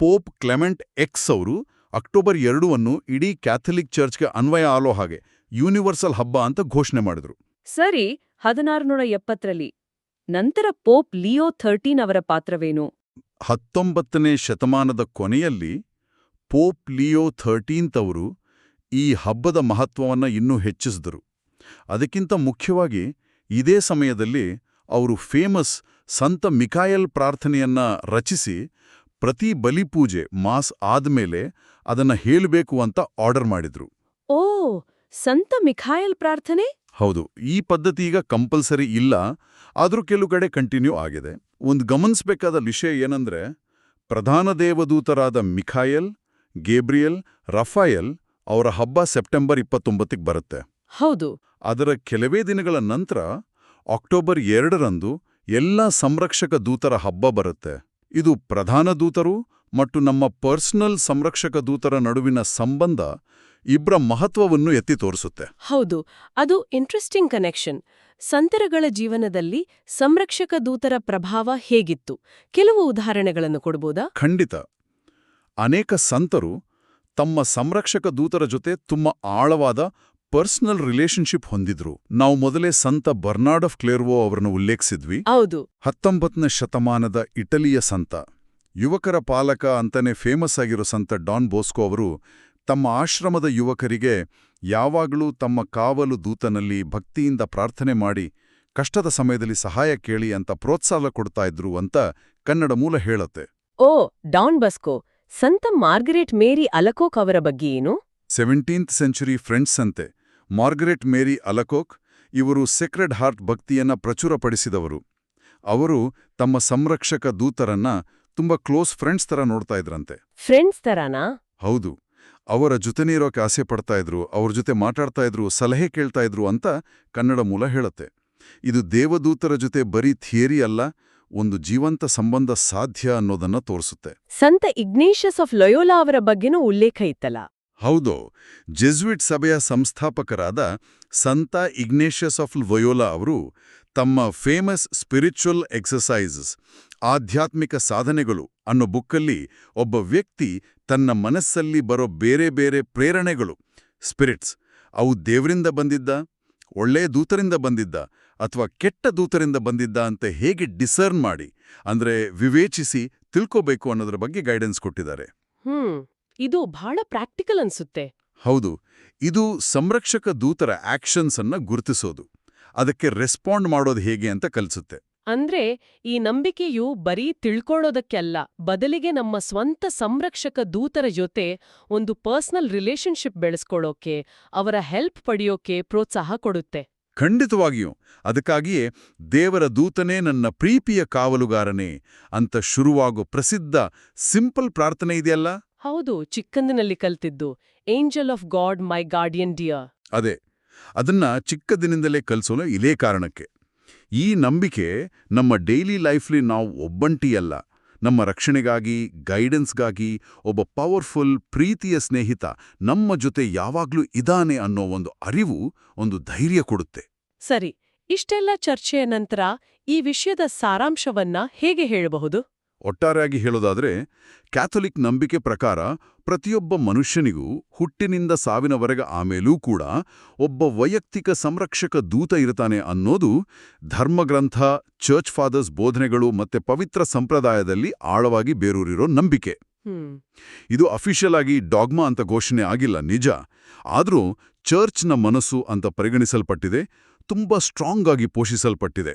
ಪೋಪ್ ಕ್ಲೆಮೆಂಟ್ ಎಕ್ಸ್ ಅವರು ಅಕ್ಟೋಬರ್ 2 ಇಡೀ ಕ್ಯಾಥಲಿಕ್ ಚರ್ಚ್ಗೆ ಅನ್ವಯ ಆಲೋ ಹಾಗೆ ಯೂನಿವರ್ಸಲ್ ಹಬ್ಬ ಅಂತ ಘೋಷಣೆ ಮಾಡಿದ್ರು. ಸರಿ, 1670ರಲ್ಲಿ ನಂತರ ಪೋಪ್ ಲಿಯೋ 13 ಅವರ ಪಾತ್ರವೇನು? 19ನೇ ಶತಮಾನದ ಕೊನೆಯಲ್ಲಿ ಪೋಪ್ ಲಿಯೋ 13 ಅವರು ಈ ಹಬ್ಬದ ಮಹತ್ವವನ್ನು ಇನ್ನೂ ಹೆಚ್ಚಿಸಿದರು. ಅದಕ್ಕಿಂತ ಮುಖ್ಯವಾಗಿ ಇದೇ ಸಮಯದಲ್ಲಿ ಅವರು ಫೇಮಸ್ ಸಂತ ಮಿಖಾಯಲ್ ಪ್ರಾರ್ಥನೆಯನ್ನ ರಚಿಸಿ ಪ್ರತಿ ಬಲಿಪೂಜೆ ಮಾಸ್ ಆದ್ಮೇಲೆ ಅದನ್ನ ಹೇಳಬೇಕು ಅಂತ ಆರ್ಡರ್ ಮಾಡಿದ್ರು. ಓ, ಸಂತ ಮಿಖಾಯಲ್ ಪ್ರಾರ್ಥನೆ? ಹೌದು, ಈ ಪದ್ಧತಿ ಈಗ ಕಂಪಲ್ಸರಿ ಇಲ್ಲ, ಆದರೂ ಕೆಲವು ಕಡೆ ಕಂಟಿನ್ಯೂ ಆಗಿದೆ. ಒಂದು ಗಮನಿಸಬೇಕಾದ ವಿಷಯ ಏನಂದ್ರೆ, ಪ್ರಧಾನ ದೇವದೂತರಾದ ಮಿಖಾಯಲ್, ಗೇಬ್ರಿಯಲ್, ರಫಾಯಲ್ ಅವರ ಹಬ್ಬ ಸೆಪ್ಟೆಂಬರ್ 29ಕ್ಕೆ ಬರುತ್ತೆ. ಹೌದು. ಅದರ ಕೆಲವೇ ದಿನಗಳ ನಂತರ ಅಕ್ಟೋಬರ್ 2ರಂದು ಎಲ್ಲ ಸಂರಕ್ಷಕ ದೂತರ ಹಬ್ಬ ಬರುತ್ತೆ. ಇದು ಪ್ರಧಾನ ದೂತರು ಮತ್ತು ನಮ್ಮ ಪರ್ಸನಲ್ ಸಂರಕ್ಷಕ ದೂತರ ನಡುವಿನ ಸಂಬಂಧ, ಇಬ್ಬರ ಮಹತ್ವವನ್ನು ಎತ್ತಿ ತೋರಿಸುತ್ತೆ. ಹೌದು, ಅದು ಇಂಟ್ರೆಸ್ಟಿಂಗ್ ಕನೆಕ್ಷನ್. ಸಂತರಗಳ ಜೀವನದಲ್ಲಿ ಸಂರಕ್ಷಕ ದೂತರ ಪ್ರಭಾವ ಹೇಗಿತ್ತು? ಕೆಲವು ಉದಾಹರಣೆಗಳನ್ನು ಕೊಡ್ಬೋದಾ? ಖಂಡಿತ. ಅನೇಕ ಸಂತರು ತಮ್ಮ ಸಂರಕ್ಷಕ ದೂತರ ಜೊತೆ ತುಂಬ ಆಳವಾದ ಪರ್ಸನಲ್ ರಿಲೇಶನ್ಶಿಪ್ ಹೊಂದಿದ್ರು. ನಾವು ಮೊದಲೇ ಸಂತ ಬರ್ನಾರ್ಡ್ ಆಫ್ ಕ್ಲೇರ್ವೋ ಅವರನ್ನು ಉಲ್ಲೇಖಿಸಿದ್ವಿ. ಹೌದು. 19ನೇ ಶತಮಾನದ ಇಟಲಿಯ ಸಂತ, ಯುವಕರ ಪಾಲಕ ಅಂತಾನೆ ಫೇಮಸ್ ಆಗಿರೋ ಸಂತ ಡಾನ್ ಬೋಸ್ಕೋ ಅವರು ತಮ್ಮ ಆಶ್ರಮದ ಯುವಕರಿಗೆ ಯಾವಾಗಲೂ ತಮ್ಮ ಕಾವಲು ದೂತನಲ್ಲಿ ಭಕ್ತಿಯಿಂದ ಪ್ರಾರ್ಥನೆ ಮಾಡಿ ಕಷ್ಟದ ಸಮಯದಲ್ಲಿ ಸಹಾಯ ಕೇಳಿ ಅಂತ ಪ್ರೋತ್ಸಾಹ ಕೊಡ್ತಾ ಇದ್ರು ಅಂತ ಕನ್ನಡ ಮೂಲ ಹೇಳುತ್ತೆ. ಓ, ಡಾನ್ ಬಸ್ಕೋ, ಸಂತ ಮಾರ್ಗರೆಟ್ ಮೇರಿ ಅಲಕೋಕ್ ಅವರ ಬಗ್ಗೆ ಏನು? 17th ಸೆಂಚುರಿ ಫ್ರೆಂಡ್ಸ್ ಅಂತೆ. ಮಾರ್ಗರೆಟ್ ಮೇರಿ ಅಲಕೋಕ್ ಇವರು ಸೆಕ್ರೆಡ್ ಹಾರ್ಟ್ ಭಕ್ತಿಯನ್ನ ಪ್ರಚುರಪಡಿಸಿದವರು. ಅವರು ತಮ್ಮ ಸಂರಕ್ಷಕ ದೂತರನ್ನ ತುಂಬಾ ಕ್ಲೋಸ್ ಫ್ರೆಂಡ್ಸ್ ತರ ನೋಡ್ತಾ ಇದ್ರಂತೆ. ಫ್ರೆಂಡ್ಸ್ ತರಾನಾ? ಹೌದು. ಅವರ ಜೊತೆನೇ ಇರೋಕೆ ಆಸೆ ಪಡ್ತಾ ಇದ್ರು, ಅವ್ರ ಜೊತೆ ಮಾತಾಡ್ತಾ ಇದ್ರು, ಸಲಹೆ ಕೇಳ್ತಾ ಇದ್ರು ಅಂತ ಕನ್ನಡ ಮೂಲ ಹೇಳುತ್ತೆ. ಇದು ದೇವದೂತರ ಜೊತೆ ಬರೀ ಥಿಯರಿ ಅಲ್ಲ, ಒಂದು ಜೀವಂತ ಸಂಬಂಧ ಸಾಧ್ಯ ಅನ್ನೋದನ್ನ ತೋರಿಸುತ್ತೆ. ಸಂತ ಇಗ್ನೇಷಿಯಸ್ ಆಫ್ ಲೊಯೋಲಾ ಅವರ ಬಗ್ಗೆನೂ ಉಲ್ಲೇಖ ಇತ್ತಲ್ಲ? ಹೌದು. ಜೆಸುಯಿಟ್ ಸಭೆಯ ಸಂಸ್ಥಾಪಕರಾದ ಸಂತ ಇಗ್ನೇಷಿಯಸ್ ಆಫ್ ಲೊಯೋಲಾ ಅವರು ತಮ್ಮ ಫೇಮಸ್ ಸ್ಪಿರಿಚುವಲ್ ಎಕ್ಸಸೈಸಸ್ ಆಧ್ಯಾತ್ಮಿಕ ಸಾಧನೆಗಳು ಅನ್ನೋ ಬುಕ್ಕಲ್ಲಿ ಒಬ್ಬ ವ್ಯಕ್ತಿ ತನ್ನ ಮನಸ್ಸಲ್ಲಿ ಬರೋ ಬೇರೆ ಬೇರೆ ಪ್ರೇರಣೆಗಳು, ಸ್ಪಿರಿಟ್ಸ್, ಅವು ದೇವರಿಂದ ಬಂದಿದ್ದ, ಒಳ್ಳೆಯ ದೂತರಿಂದ ಬಂದಿದ್ದ ಅಥವಾ ಕೆಟ್ಟ ದೂತರಿಂದ ಬಂದಿದ್ದ ಅಂತ ಹೇಗೆ ಡಿಸರ್ನ್ ಮಾಡಿ, ಅಂದ್ರೆ ವಿವೇಚಿಸಿ ತಿಳ್ಕೋಬೇಕು ಅನ್ನೋದ್ರ ಬಗ್ಗೆ ಗೈಡೆನ್ಸ್ ಕೊಟ್ಟಿದ್ದಾರೆ. ಇದು ಬಹಳ ಪ್ರಾಕ್ಟಿಕಲ್ ಅನ್ಸುತ್ತೆ. ಹೌದು. ಇದು ಸಂರಕ್ಷಕ ದೂತರ ಆಕ್ಷನ್ಸ್ ಅನ್ನ ಗುರುತಿಸೋದು, ಅದಕ್ಕೆ ರೆಸ್ಪಾಂಡ್ ಮಾಡೋದು ಹೇಗೆ ಅಂತ ಕಲಿಸುತ್ತೆ. ಅಂದ್ರೆ ಈ ನಂಬಿಕೆಯು ಬರೀ ತಿಳ್ಕೊಳ್ಳೋದಕ್ಕೆ ಅಲ್ಲ, ಬದಲಿಗೆ ನಮ್ಮ ಸ್ವಂತ ಸಂರಕ್ಷಕ ದೂತರ ಜೊತೆ ಒಂದು ಪರ್ಸನಲ್ ರಿಲೇಶನ್ಶಿಪ್ ಬೆಳೆಸ್ಕೊಳ್ಳೋಕೆ, ಅವರ ಹೆಲ್ಪ್ ಪಡೆಯೋಕೆ ಪ್ರೋತ್ಸಾಹ ಕೊಡುತ್ತೆ. ಖಂಡಿತವಾಗಿಯೂ. ಅದಕ್ಕಾಗಿಯೇ ದೇವರ ದೂತನೇ ನನ್ನ ಪ್ರೀತಿಯ ಕಾವಲುಗಾರನೇ ಅಂತ ಶುರುವಾಗೋ ಪ್ರಸಿದ್ಧ ಸಿಂಪಲ್ ಪ್ರಾರ್ಥನೆ ಇದೆಯಲ್ಲ. ಹೌದು, ಚಿಕ್ಕಂದಿನಲ್ಲಿ ಕಲ್ತಿದ್ದು, angel of god my guardian dear. ಅದೇ, ಅದನ್ನ ಚಿಕ್ಕದಿನಿಂದಲೇ ಕಲಿಸೋಲು ಇದೇ ಕಾರಣಕ್ಕೆ. ಈ ನಂಬಿಕೆ ನಮ್ಮ ಡೈಲಿ ಲೈಫ್ಲಿ ನಾವು ಒಬ್ಬಂಟಿಯಲ್ಲ, ನಮ್ಮ ರಕ್ಷಣೆಗಾಗಿ, ಗೈಡೆನ್ಸ್ಗಾಗಿ ಒಬ್ಬ ಪವರ್ಫುಲ್ ಪ್ರೀತಿಯ ಸ್ನೇಹಿತ ನಮ್ಮ ಜೊತೆ ಯಾವಾಗ್ಲೂ ಇದಾನೆ ಅನ್ನೋ ಒಂದು ಅರಿವು, ಒಂದು ಧೈರ್ಯ ಕೊಡುತ್ತೆ. ಸರಿ, ಇಷ್ಟೆಲ್ಲ ಚರ್ಚೆಯ ನಂತರ ಈ ವಿಷಯದ ಸಾರಾಂಶವನ್ನ ಹೇಗೆ ಹೇಳಬಹುದು? ಒಟ್ಟಾರೆಯಾಗಿ ಹೇಳೋದಾದ್ರೆ, ಕ್ಯಾಥೋಲಿಕ್ ನಂಬಿಕೆ ಪ್ರಕಾರ ಪ್ರತಿಯೊಬ್ಬ ಮನುಷ್ಯನಿಗೂ ಹುಟ್ಟಿನಿಂದ ಸಾವಿನವರೆಗೆ ಆಮೇಲೂ ಕೂಡ ಒಬ್ಬ ವೈಯಕ್ತಿಕ ಸಂರಕ್ಷಕ ದೂತ ಇರ್ತಾನೆ ಅನ್ನೋದು ಧರ್ಮಗ್ರಂಥ, ಚರ್ಚ್ ಫಾದರ್ಸ್ ಬೋಧನೆಗಳು ಮತ್ತೆ ಪವಿತ್ರ ಸಂಪ್ರದಾಯದಲ್ಲಿ ಆಳವಾಗಿ ಬೇರೂರಿರೋ ನಂಬಿಕೆ. ಇದು ಅಫಿಷಿಯಲ್ ಆಗಿ ಡಾಗ್ಮಾ ಅಂತ ಘೋಷಣೆ ಆಗಿಲ್ಲ, ನಿಜ. ಆದರೂ ಚರ್ಚ್ನ ಮನಸ್ಸು ಅಂತ ಪರಿಗಣಿಸಲ್ಪಟ್ಟಿದೆ, ತುಂಬಾ ಸ್ಟ್ರಾಂಗ್ ಆಗಿ ಪೋಷಿಸಲ್ಪಟ್ಟಿದೆ.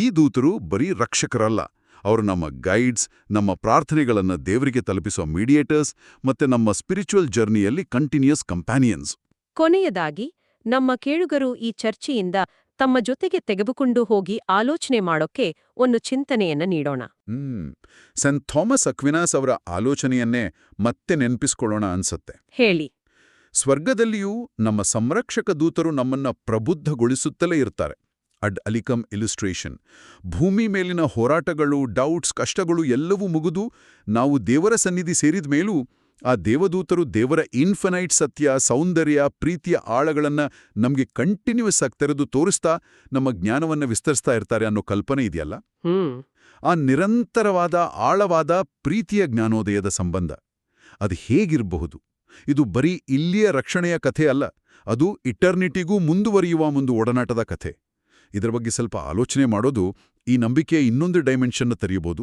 ಈ ದೂತರು ಬರೀ ರಕ್ಷಕರಲ್ಲ, ಅವರು ನಮ್ಮ ಗೈಡ್ಸ್, ನಮ್ಮ ಪ್ರಾರ್ಥನೆಗಳನ್ನು ದೇವರಿಗೆ ತಲುಪಿಸೋ ಮೀಡಿಯೇಟರ್ಸ್ ಮತ್ತೆ ನಮ್ಮ ಸ್ಪಿರಿಚುವಲ್ ಜರ್ನಿಯಲ್ಲಿ ಕಂಟಿನ್ಯೂಸ್ ಕಂಪ್ಯಾನಿಯನ್ಸ್. ಕೊನೆಯದಾಗಿ, ನಮ್ಮ ಕೇಳುಗರು ಈ ಚರ್ಚೆಯಿಂದ ತಮ್ಮ ಜೊತೆಗೆ ತೆಗೆದುಕೊಂಡು ಹೋಗಿ ಆಲೋಚನೆ ಮಾಡೋಕೆ ಒಂದು ಚಿಂತನೆಯನ್ನ ನೀಡೋಣ. ಸೆಂಟ್ ಥಾಮಸ್ ಅಕ್ವಿನಾಸ್ ಅವರ ಆಲೋಚನೆಯನ್ನೇ ಮತ್ತೆ ನೆನಪಿಸ್ಕೊಳ್ಳೋಣ ಅನ್ಸತ್ತೆ. ಹೇಳಿ. ಸ್ವರ್ಗದಲ್ಲಿಯೂ ನಮ್ಮ ಸಂರಕ್ಷಕ ದೂತರು ನಮ್ಮನ್ನ ಪ್ರಬುದ್ಧಗೊಳಿಸುತ್ತಲೇ ಇರ್ತಾರೆ. ಅಡ್ ಅಲಿಕಮ್ ಇಲಿಸ್ಟ್ರೇಷನ್. ಭೂಮಿ ಮೇಲಿನ ಹೋರಾಟಗಳು, ಡೌಟ್ಸ್, ಕಷ್ಟಗಳು ಎಲ್ಲವೂ ಮುಗಿದು ನಾವು ದೇವರ ಸನ್ನಿಧಿ ಸೇರಿದ ಮೇಲೂ ಆ ದೇವದೂತರು ದೇವರ ಇನ್ಫಿನೈಟ್ ಸತ್ಯ, ಸೌಂದರ್ಯ, ಪ್ರೀತಿಯ ಆಳಗಳನ್ನ ನಮಗೆ ಕಂಟಿನ್ಯೂಸ್ ಆಗಿ ತೆರೆದು ತೋರಿಸ್ತಾ ನಮ್ಮ ಜ್ಞಾನವನ್ನ ವಿಸ್ತರಿಸ್ತಾ ಇರ್ತಾರೆ ಅನ್ನೋ ಕಲ್ಪನೆ ಇದೆಯಲ್ಲ. ಆ ನಿರಂತರವಾದ ಆಳವಾದ ಪ್ರೀತಿಯ ಜ್ಞಾನೋದಯದ ಸಂಬಂಧ ಅದು ಹೇಗಿರಬಹುದು? ಇದು ಬರೀ ಇಲ್ಲಿಯ ರಕ್ಷಣೆಯ ಕಥೆ ಅಲ್ಲ, ಅದು ಇಟರ್ನಿಟಿಗೂ ಮುಂದುವರಿಯುವ ಒಂದು ಒಡನಾಟದ ಕಥೆ. ಇದರ ಬಗ್ಗೆ ಸ್ವಲ್ಪ ಆಲೋಚನೆ ಮಾಡೋದು ಈ ನಂಬಿಕೆಯ ಇನ್ನೊಂದು ಡೈಮೆನ್ಷನ್ನ ತೆರೆಯಬಹುದು.